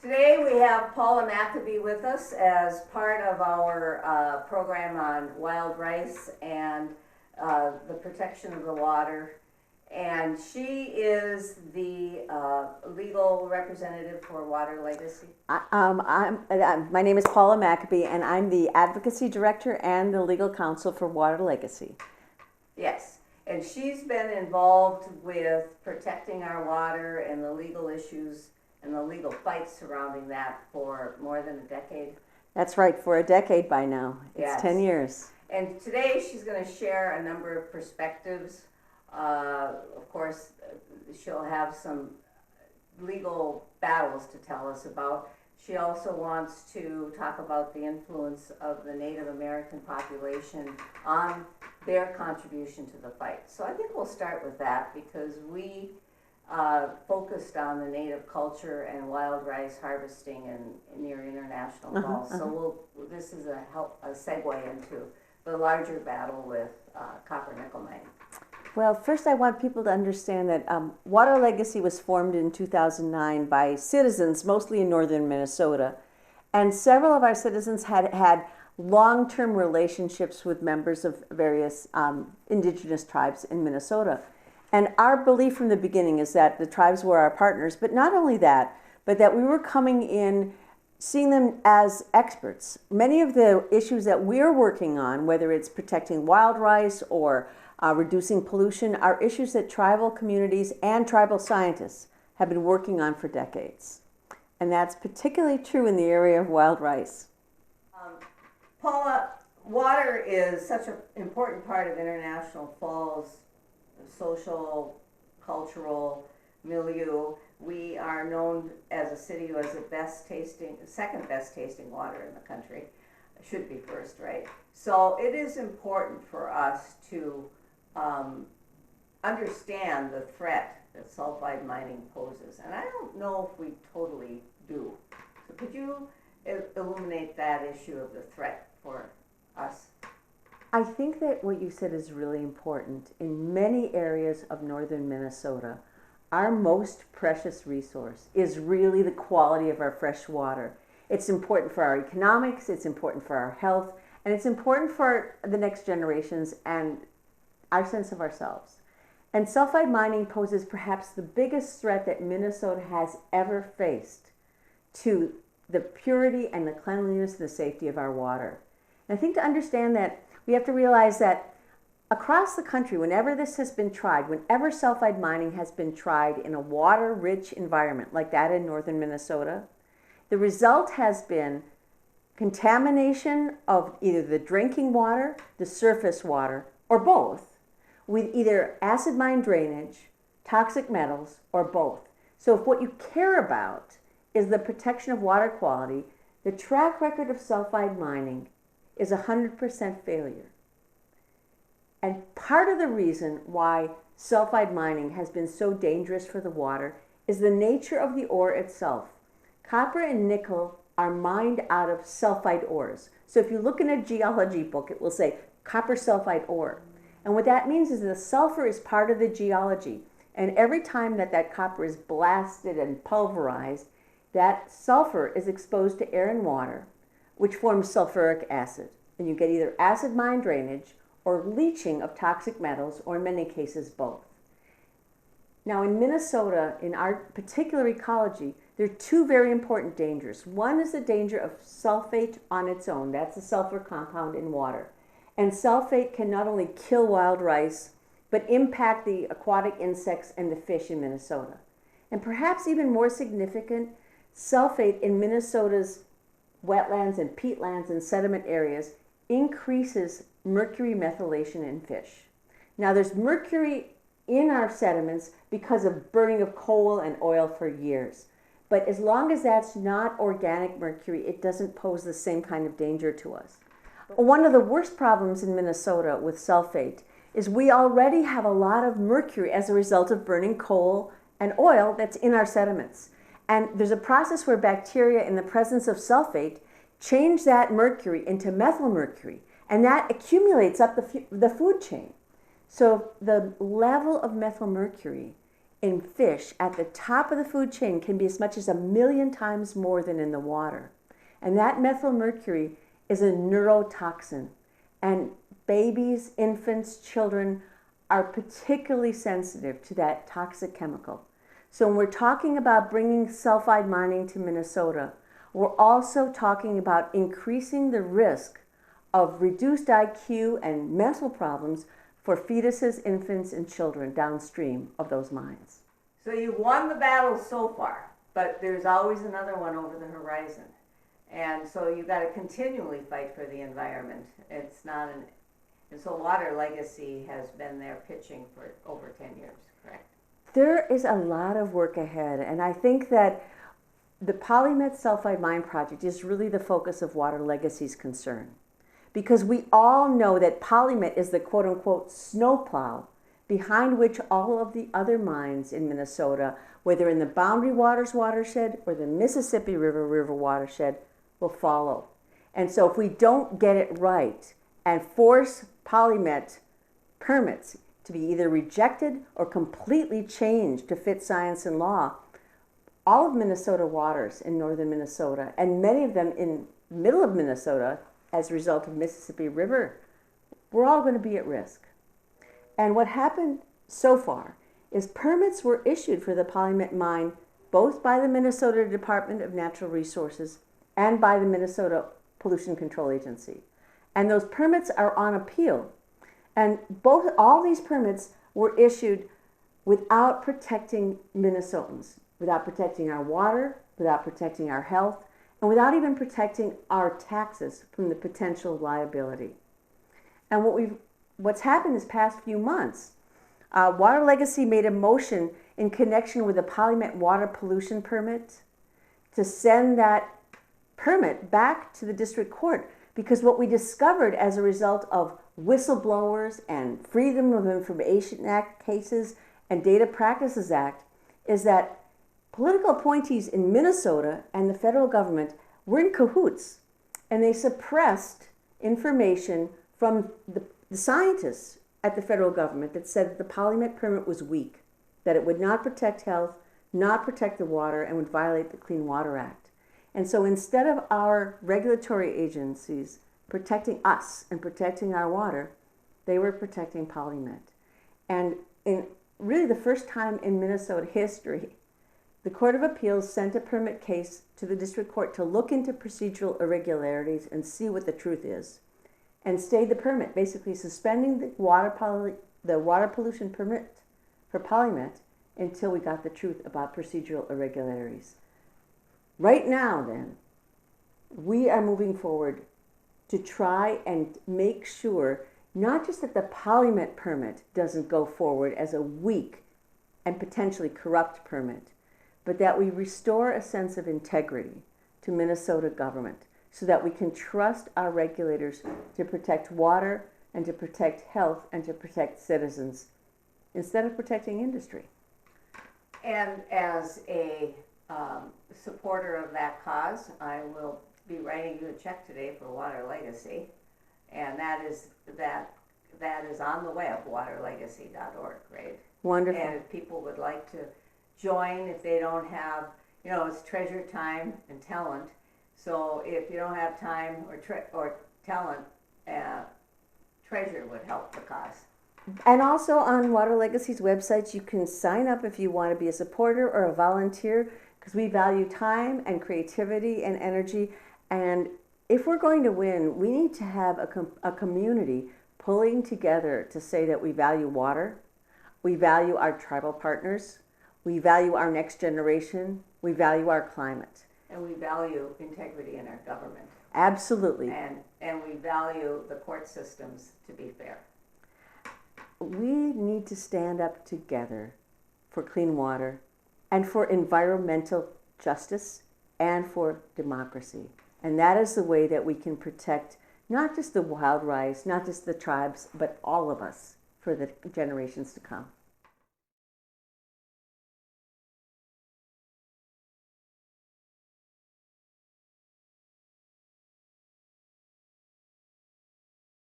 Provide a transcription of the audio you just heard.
Today we have Paula Maccabe with us as part of our program on wild rice and the protection of the water. And she is the legal representative for Water Legacy. My name is Paula Maccabe, and I'm the advocacy director and the legal counsel for Water Legacy. Yes, and she's been involved with protecting our water and the legal issues and the legal fights surrounding that for more than a decade. That's right, for a decade by now. It's Yes. 10 years. And today she's going to share a number of perspectives. Of course, she'll have some legal battles to tell us about. She also wants to talk about the influence of the Native American population on their contribution to the fight. So I think we'll start with that because we focused on the native culture and wild rice harvesting in near International Falls. So this is a segue into the larger battle with copper nickel mining. Well, first I want people to understand that Water Legacy was formed in 2009 by citizens, mostly in northern Minnesota. And several of our citizens had long-term relationships with members of various indigenous tribes in Minnesota. And our belief from the beginning is that the tribes were our partners, but not only that, but that we were coming in, seeing them as experts. Many of the issues that we're working on, whether it's protecting wild rice or reducing pollution, are issues that tribal communities and tribal scientists have been working on for decades. And that's particularly true in the area of wild rice. Paula, water is such an important part of International Falls' social, cultural milieu. We are known as a city who has the second best tasting water in the country. It should be first, right? So it is important for us to understand the threat that sulfide mining poses. And I don't know if we totally do. So could you illuminate that issue of the threat for us? I think that what you said is really important. In many areas of northern Minnesota, our most precious resource is really the quality of our fresh water. It's important for our economics, it's important for our health, and it's important for the next generations and our sense of ourselves. And sulfide mining poses perhaps the biggest threat that Minnesota has ever faced to the purity and the cleanliness and the safety of our water. And I think to understand that, we have to realize that across the country, whenever this has been tried, whenever sulfide mining has been tried in a water-rich environment like that in northern Minnesota, the result has been contamination of either the drinking water, the surface water, or both, with either acid mine drainage, toxic metals, or both. So if what you care about is the protection of water quality, the track record of sulfide mining is 100% failure. And part of the reason why sulfide mining has been so dangerous for the water is the nature of the ore itself. Copper and nickel are mined out of sulfide ores. So if you look in a geology book, it will say copper sulfide ore. And what that means is the sulfur is part of the geology. And every time that copper is blasted and pulverized, that sulfur is exposed to air and water, which forms sulfuric acid. And you get either acid mine drainage or leaching of toxic metals, or in many cases, both. Now in Minnesota, in our particular ecology, there are two very important dangers. One is the danger of sulfate on its own. That's a sulfur compound in water. And sulfate can not only kill wild rice, but impact the aquatic insects and the fish in Minnesota. And perhaps even more significant, sulfate in Minnesota's wetlands and peatlands and sediment areas increases mercury methylation in fish. Now there's mercury in our sediments because of burning of coal and oil for years. But as long as that's not organic mercury, it doesn't pose the same kind of danger to us. One of the worst problems in Minnesota with sulfate is we already have a lot of mercury as a result of burning coal and oil that's in our sediments. And there's a process where bacteria in the presence of sulfate change that mercury into methylmercury, and that accumulates up the food chain. So the level of methylmercury in fish at the top of the food chain can be as much as 1,000,000 times more than in the water. And that methylmercury is a neurotoxin. And babies, infants, children are particularly sensitive to that toxic chemical. So when we're talking about bringing sulfide mining to Minnesota, we're also talking about increasing the risk of reduced IQ and mental problems for fetuses, infants, and children downstream of those mines. So you won the battle so far, but there's always another one over the horizon. And so you got to continually fight for the environment. It's not an, and so Water Legacy has been there pitching for over 10 years, correct? There is a lot of work ahead, and I think that the polymet sulfide mine project is really the focus of Water Legacy's concern. Because we all know that polymet is the quote-unquote snowplow behind which all of the other mines in Minnesota, whether in the Boundary Waters watershed or the Mississippi River watershed, will follow. And so if we don't get it right and force polymet permits to be either rejected or completely changed to fit science and law, all of Minnesota waters in northern Minnesota, and many of them in the middle of Minnesota as a result of Mississippi River, we're all going to be at risk. And what happened so far is permits were issued for the polymet mine both by the Minnesota Department of Natural Resources and by the Minnesota Pollution Control Agency. And those permits are on appeal. And all these permits were issued without protecting Minnesotans, without protecting our water, without protecting our health, and without even protecting our taxes from the potential liability. And what's happened this past few months, Water Legacy made a motion in connection with a polymet water pollution permit to send that permit back to the district court, because what we discovered as a result of whistleblowers and Freedom of Information Act cases and Data Practices Act is that political appointees in Minnesota and the federal government were in cahoots, and they suppressed information from the scientists at the federal government that said that the polymet permit was weak, that it would not protect health, not protect the water, and would violate the Clean Water Act. And so instead of our regulatory agencies protecting us and protecting our water, they were protecting polymet. And in really the first time in Minnesota history, the Court of Appeals sent a permit case to the district court to look into procedural irregularities and see what the truth is, and stayed the permit, basically suspending the water pollution permit for polymet until we got the truth about procedural irregularities. Right now, then, we are moving forward to try and make sure not just that the polymet permit doesn't go forward as a weak and potentially corrupt permit, but that we restore a sense of integrity to Minnesota government so that we can trust our regulators to protect water and to protect health and to protect citizens instead of protecting industry. And as a supporter of that cause, I will be writing you a check today for Water Legacy, and that is on the web, waterlegacy.org, right? Wonderful. And if people would like to join, if they don't have, it's treasure, time, and talent. So if you don't have time or talent, treasure would help the cause. And also on Water Legacy's website, you can sign up if you want to be a supporter or a volunteer, because we value time and creativity and energy. And if we're going to win, we need to have a community pulling together to say that we value water, we value our tribal partners, we value our next generation, we value our climate. And we value integrity in our government. Absolutely. And we value the court systems to be fair. We need to stand up together for clean water and for environmental justice and for democracy. And that is the way that we can protect not just the wild rice, not just the tribes, but all of us for the generations to come.